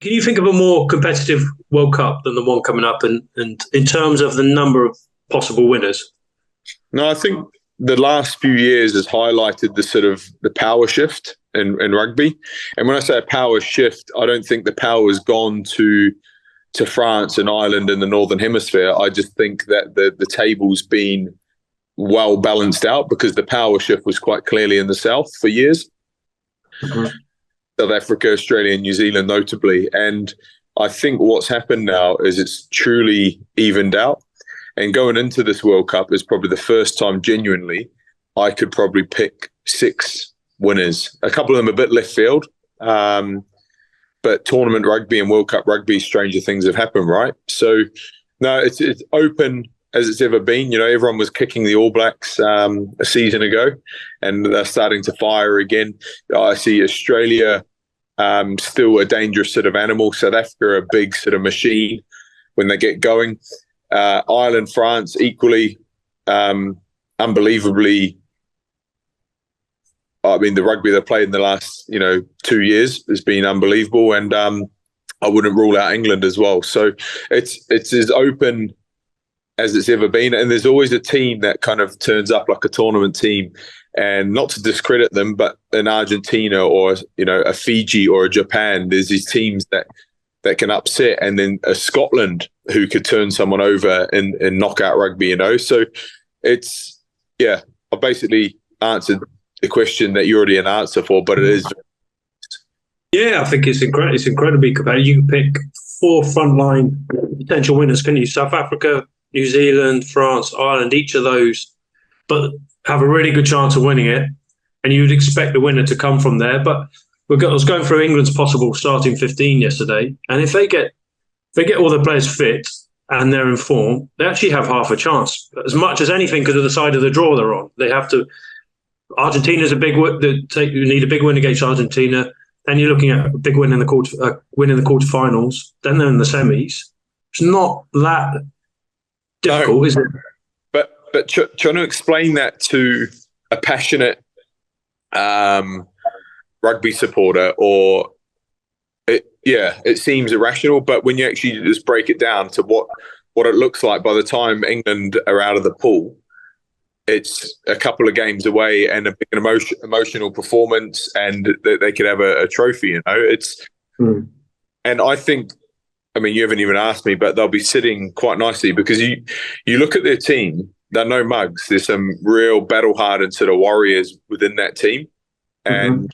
Can you think of a more competitive World Cup than the one coming up, and in terms of the number of possible winners? No, I think the last few years has highlighted the sort of the power shift in rugby. And when I say a power shift, I don't think the power has gone to France and Ireland in the Northern Hemisphere. I just think that the table's been well balanced out because the power shift was quite clearly in the South for years. Mm-hmm. South Africa, Australia, and New Zealand notably. And I think what's happened now is it's truly evened out. And going into this World Cup is probably the first time genuinely I could probably pick 6 winners. A couple of them a bit left field. But tournament rugby and World Cup rugby, stranger things have happened, right? So, no, it's open as it's ever been. You know, everyone was kicking the All Blacks a season ago, and they're starting to fire again. I see Australia still a dangerous sort of animal. South Africa a big sort of machine when they get going. Ireland, France, equally unbelievably. I mean, the rugby they've played in the last, 2 years has been unbelievable, and I wouldn't rule out England as well. So it's as open as it's ever been, and there's always a team that kind of turns up like a tournament team, and not to discredit them, but an Argentina or a Fiji or a Japan, there's these teams that can upset, and then a Scotland who could turn someone over in knockout rugby. So it's I basically answered the question that you already had an answer for, but it is. Yeah, I think it's incredibly competitive. You can pick 4 frontline potential winners, can you? South Africa, New Zealand, France, Ireland, each of those, but have a really good chance of winning it. And you would expect the winner to come from there. But I was going through England's possible starting 15 yesterday, and if they get all the players fit and they're in form, they actually have half a chance, as much as anything, because of the side of the draw they're on. They have to. Argentina's a big win. You need a big win against Argentina. Then you're looking at a big win in the quarterfinals. Then they're in the semis. It's not that difficult, is it? But trying to explain that to a passionate rugby supporter, it seems irrational. But when you actually just break it down to what it looks like by the time England are out of the pool, it's a couple of games away and a big emotional performance, and they could have a trophy. And I think, I mean, you haven't even asked me, but they'll be sitting quite nicely because you look at their team. They're no mugs. There's some real battle-hardened sort of warriors within that team. And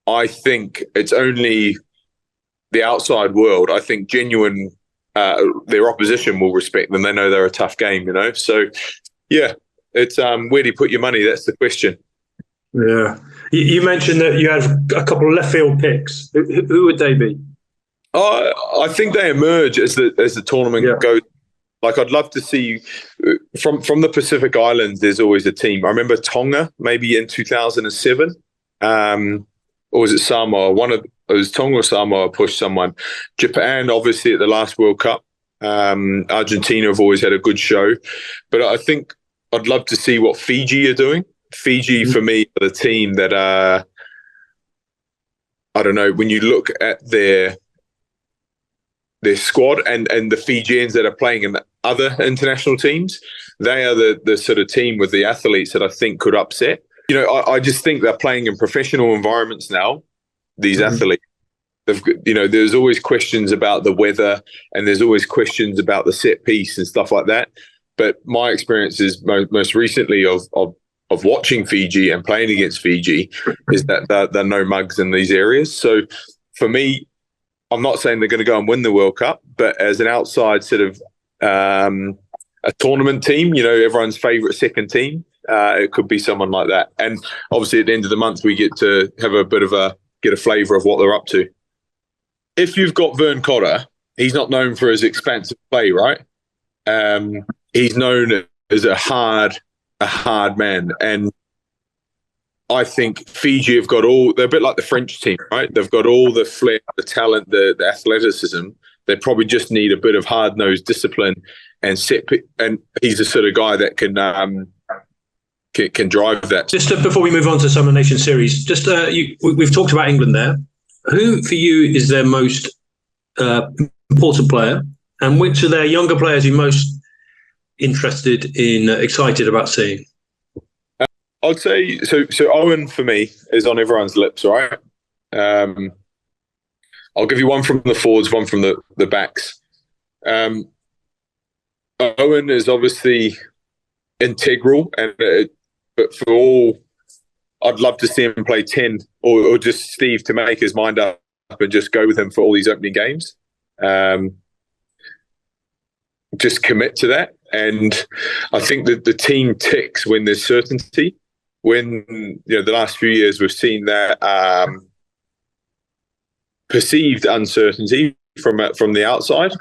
I think it's only the outside world. I think genuine, their opposition will respect them. They know they're a tough game, So, yeah, it's where do you put your money? That's the question. Yeah. You mentioned that you had a couple of left field picks. Who would they be? I think they emerge as the tournament goes. Like, I'd love to see from the Pacific Islands. There's always a team. I remember Tonga, maybe in 2007, or was it Samoa? It was Tonga or Samoa pushed someone. Japan, obviously, at the last World Cup. Argentina have always had a good show, but I think I'd love to see what Fiji are doing. Fiji, for me, are the team that I don't know. When you look at their squad and the Fijians that are playing in the other international teams, they are the sort of team with the athletes that I think could upset. I just think they're playing in professional environments now, these athletes. There's always questions about the weather, and there's always questions about the set piece and stuff like that. But my experience is most recently of watching Fiji and playing against Fiji is that there are no mugs in these areas. So for me, I'm not saying they're going to go and win the World Cup, but as an outside sort of a tournament team, everyone's favourite second team, it could be someone like that. And obviously at the end of the month, we get to have a bit of get a flavour of what they're up to. If you've got Vern Cotter, he's not known for his expansive play, right? He's known as a hard man. And I think Fiji have got they're a bit like the French team, right? They've got all the flair, the talent, the athleticism. They probably just need a bit of hard-nosed discipline and he's the sort of guy that can drive that. Just before we move on to Summer Nation Series, we've talked about England there. Who for you is their most uh, important player, and which are their younger players you're most interested in, excited about seeing? I'd say so. So Owen for me is on everyone's lips, right? I'll give you one from the forwards, one from the backs. Owen is obviously integral, but for all, I'd love to see him play 10 or just Steve to make his mind up and just go with him for all these opening games. Just commit to that. And I think that the team ticks when there's certainty. When the last few years we've seen that perceived uncertainty from the outside.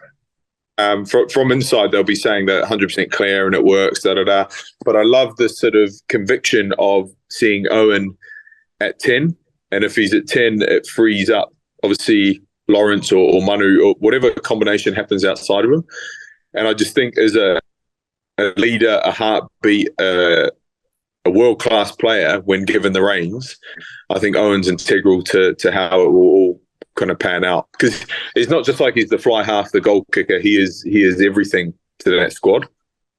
From inside, they'll be saying that 100% clear and it works, da-da-da. But I love the sort of conviction of seeing Owen at 10. And if he's at 10, it frees up, obviously, Lawrence or Manu or whatever combination happens outside of him. And I just think as a leader, a heartbeat, a world-class player when given the reins, I think Owen's integral to how it will all kind of pan out, because it's not just like he's the fly half, the goal kicker. He is everything to that squad,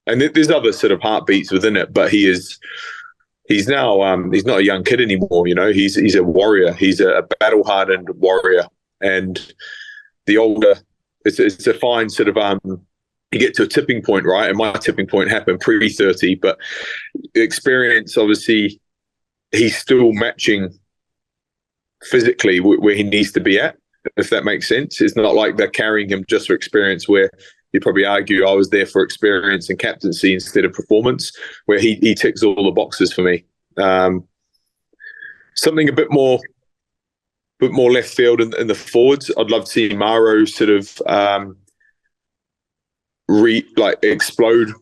and there's other sort of heartbeats within it. But he's now he's not a young kid anymore. He's a warrior. He's a battle hardened warrior, and the older it's a fine sort of you get to a tipping point, right? And my tipping point happened pre-30, but experience, obviously, he's still matching physically where he needs to be at, if that makes sense. It's not like they're carrying him just for experience, where you'd probably argue I was there for experience and captaincy instead of performance, where he ticks all the boxes for me. Something a bit more left field in the forwards. I'd love to see Maro sort of explode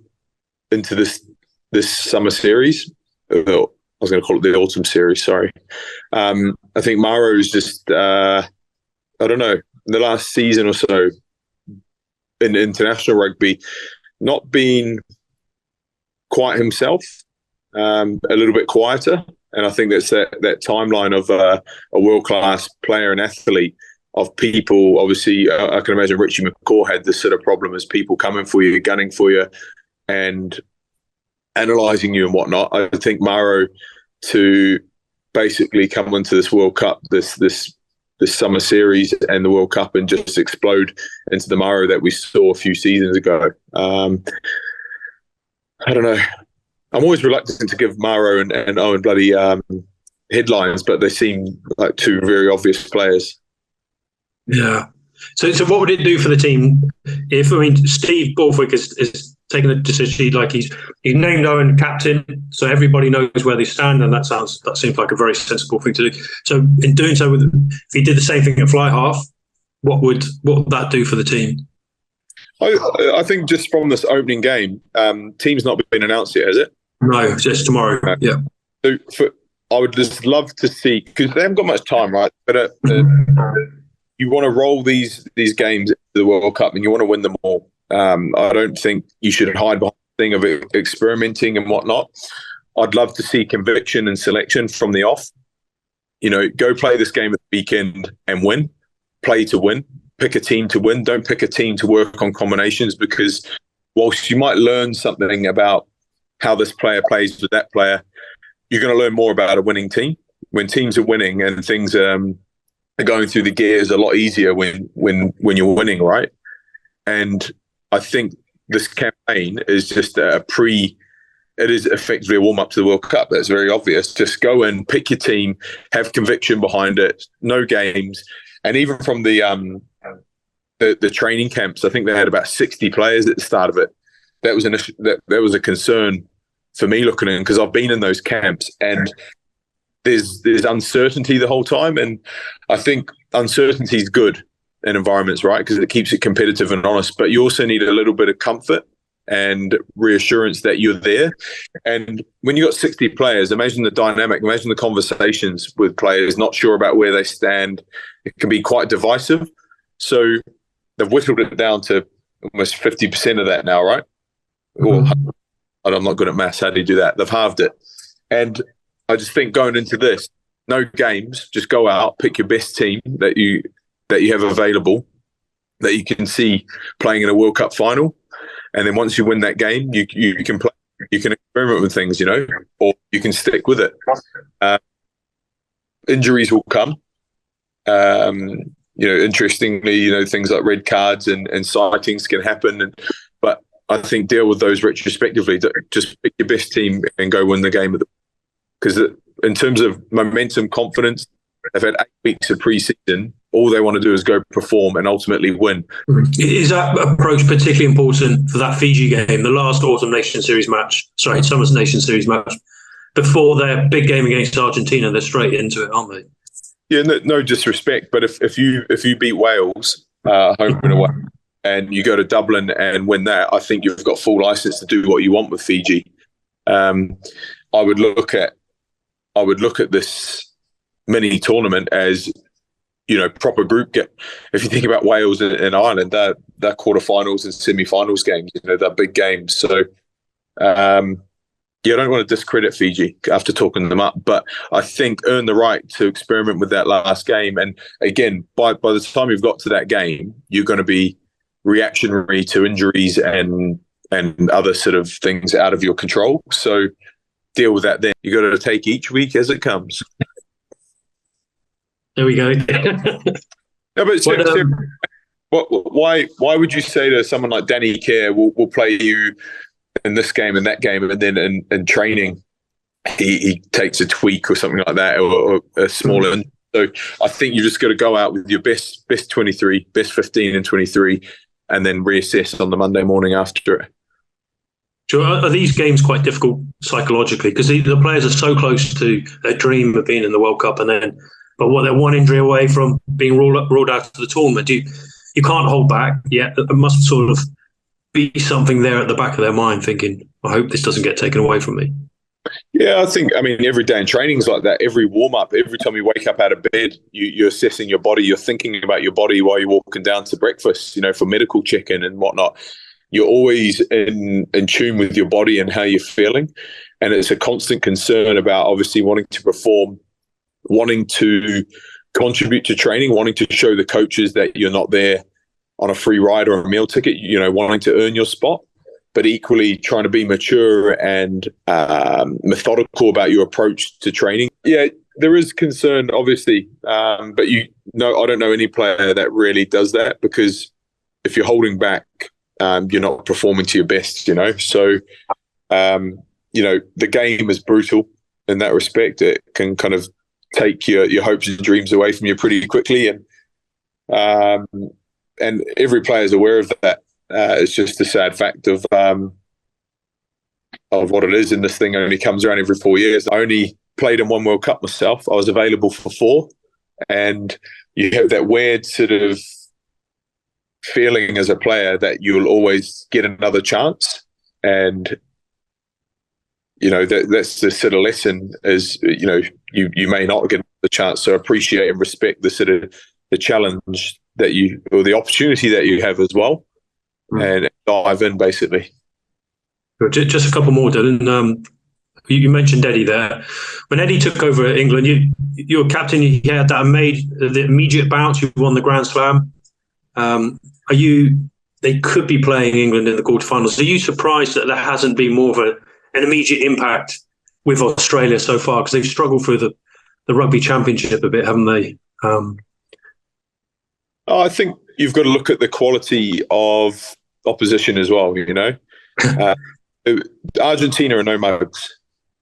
into this summer series. I was going to call it the autumn series. Sorry. I think Maro's just I don't know, in the last season or so in international rugby, not being quite himself, a little bit quieter. And I think that's that timeline of a world-class player and athlete, of people. Obviously, I can imagine Richie McCaw had this sort of problem as people coming for you, gunning for you, and analysing you and whatnot. I think Maro to basically come into this World Cup, this summer series and the World Cup, and just explode into the Maro that we saw a few seasons ago. I don't know. I'm always reluctant to give Maro and Owen bloody headlines, but they seem like two very obvious players. Yeah. So what would it do for the team if, Steve Borthwick is taking a decision, like he's named Owen captain, so everybody knows where they stand, and that seems like a very sensible thing to do. So in doing so, if he did the same thing at fly half, what would that do for the team? I think just from this opening game, team's not been announced yet, has it? No, just tomorrow. Yeah. So I would just love to see, because they haven't got much time, right? But you want to roll these games into the World Cup, and you want to win them all. I don't think you should hide behind the thing of experimenting and whatnot. I'd love to see conviction and selection from the off. Go play this game at the weekend and win. Play to win. Pick a team to win. Don't pick a team to work on combinations, because whilst you might learn something about how this player plays with that player, you're going to learn more about a winning team. When teams are winning and things are going through the gears a lot easier when you're winning, right? And I think this campaign is just it is effectively a warm-up to the World Cup. That's very obvious. Just go in, pick your team, have conviction behind it, no games. And even from the training camps, I think they had about 60 players at the start of it. That was a concern for me looking in, because I've been in those camps and there's uncertainty the whole time. And I think uncertainty is good in environments, right? Because it keeps it competitive and honest. But you also need a little bit of comfort and reassurance that you're there. And when you got 60 players, imagine the dynamic, imagine the conversations with players not sure about where they stand. It can be quite divisive. So they've whittled it down to almost 50% of that now, right? Mm-hmm. I'm not good at maths. How do you do that? They've halved it. And I just think going into this, no games, just go out, pick your best team that you have available, that you can see playing in a World Cup final. And then once you win that game, you can play, you can experiment with things, or you can stick with it. Injuries will come. Interestingly, things like red cards and sightings can happen. But I think deal with those retrospectively. Just pick your best team and go win the game. Because in terms of momentum, confidence, they've had 8 weeks of pre-season. All they want to do is go perform and ultimately win. Is that approach particularly important for that Fiji game, the last Summer Nation Series match, before their big game against Argentina? They're straight into it, aren't they? Yeah, no disrespect, but if you beat Wales home and away, and you go to Dublin and win that, I think you've got full license to do what you want with Fiji. I would look at this mini tournament as proper group game. If you think about Wales and Ireland, they're quarterfinals and semi-finals games. They're big games. So, I don't want to discredit Fiji after talking them up, but I think earn the right to experiment with that last game. And again, by the time you've got to that game, you're going to be reactionary to injuries and other sort of things out of your control. So deal with that then. You got to take each week as it comes. There we go. No, but why would you say to someone like Danny Kerr, we'll play you in this game and that game, and then in training he takes a tweak or something like that, or a smaller. So I think you just got to go out with your best 23, best 15 and 23, and then reassess on the Monday morning after it. So are these games quite difficult psychologically, because the players are so close to their dream of being in the World Cup, they're one injury away from being ruled out of the tournament? You can't hold back yet. It must sort of be something there at the back of their mind, thinking, I hope this doesn't get taken away from me. Yeah, I think, every day in training is like that. Every warm-up, every time you wake up out of bed, you're assessing your body. You're thinking about your body while you're walking down to breakfast, for medical check-in and whatnot. You're always in tune with your body and how you're feeling. And it's a constant concern about obviously wanting to perform, wanting to contribute to training, wanting to show the coaches that you're not there on a free ride or a meal ticket, wanting to earn your spot, but equally trying to be mature and methodical about your approach to training. Yeah, there is concern, obviously, but I don't know any player that really does that, because if you're holding back, you're not performing to your best, So, the game is brutal in that respect. It can kind of take your hopes and dreams away from you pretty quickly, and every player is aware of that. It's just a sad fact of what it is, and this thing only comes around every 4 years. I only played in one World Cup myself. I was available for 4, and you have that weird sort of feeling as a player that you'll always get another chance, and that's the sort of lesson is you may not get the chance, so appreciate and respect the sort of the challenge that or the opportunity that you have as well, and dive in basically. Just a couple more, Dylan. You mentioned Eddie there. When Eddie took over at England, you were captain. You had that the immediate bounce. You won the Grand Slam. They could be playing England in the quarterfinals. Are you surprised that there hasn't been more of an immediate impact with Australia so far? Because they've struggled through the Rugby Championship a bit, haven't they? I think you've got to look at the quality of opposition as well. Argentina are no mugs.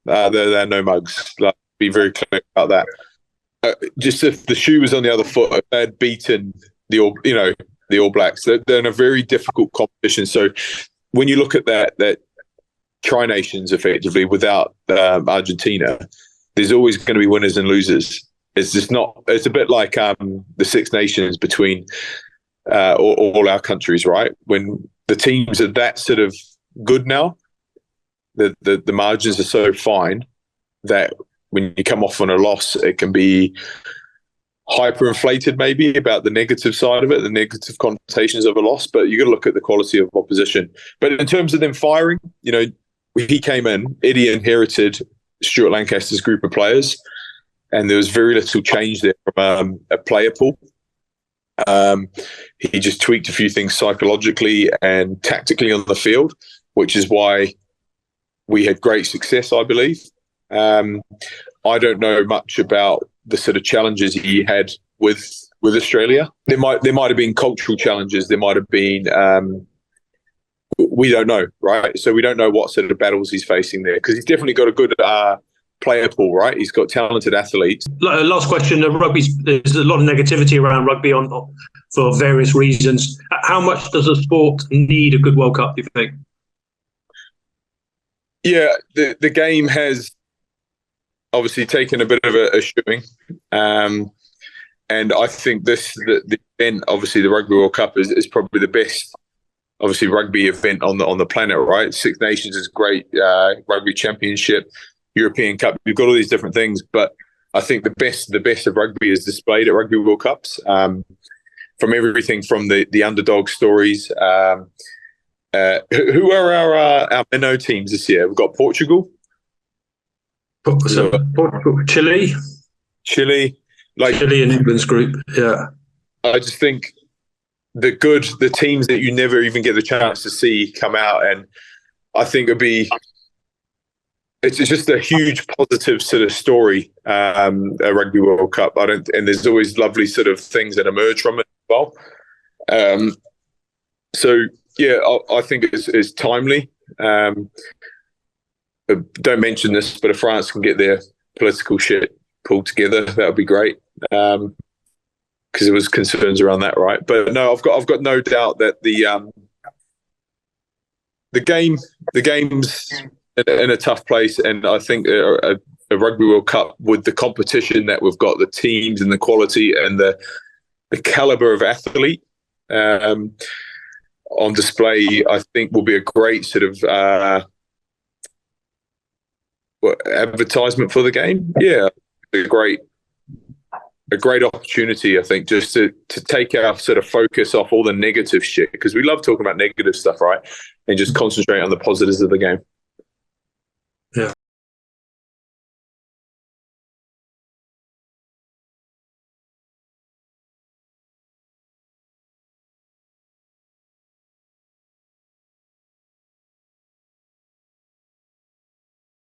They're no mugs. Be very clear about that. Just if the shoe was on the other foot, if they had beaten the All Blacks, they're in a very difficult competition. So when you look at that Tri-Nations effectively without Argentina, there's always going to be winners and losers. It's just not. It's a bit like the Six Nations between all our countries, right? When the teams are that sort of good now, the margins are so fine that when you come off on a loss, it can be hyperinflated maybe about the negative side of it, the negative connotations of a loss. But you got to look at the quality of opposition. But in terms of them firing, he came in, Eddie inherited Stuart Lancaster's group of players, and there was very little change there from a player pool. He just tweaked a few things psychologically and tactically on the field, which is why we had great success, I believe. I don't know much about the sort of challenges he had with Australia. There might have been cultural challenges. There might have been we don't know, right? So we don't know what sort of battles he's facing there, because he's definitely got a good player pool, right? He's got talented athletes. Last question: there's a lot of negativity around rugby for various reasons. How much does a sport need a good World Cup, do you think? Yeah, the game has obviously taken a bit of a shoeing. And I think the event, obviously the Rugby World Cup, is probably the best, obviously, rugby event on the planet, right? Six Nations is great, Rugby Championship, European Cup. You've got all these different things, but I think the best of rugby is displayed at Rugby World Cups. From everything from the underdog stories. Who are our minnow teams this year? We've got Portugal, Chile, Chile and England's group. Yeah, I just think the teams that you never even get the chance to see come out, and I think it's just a huge positive sort of story. A Rugby World Cup. And there's always lovely sort of things that emerge from it as well. So yeah, I think it's timely. Don't mention this, but if France can get their political shit pulled together, that would be great. Because there was concerns around that, right? But no, I've got no doubt that the game's in a tough place, and I think a Rugby World Cup with the competition that we've got, the teams and the quality and the caliber of athlete on display, I think will be a great sort of advertisement for the game. Yeah, a great opportunity, I think, just to take our sort of focus off all the negative shit, because we love talking about negative stuff, right? And just concentrate on the positives of the game. Yeah.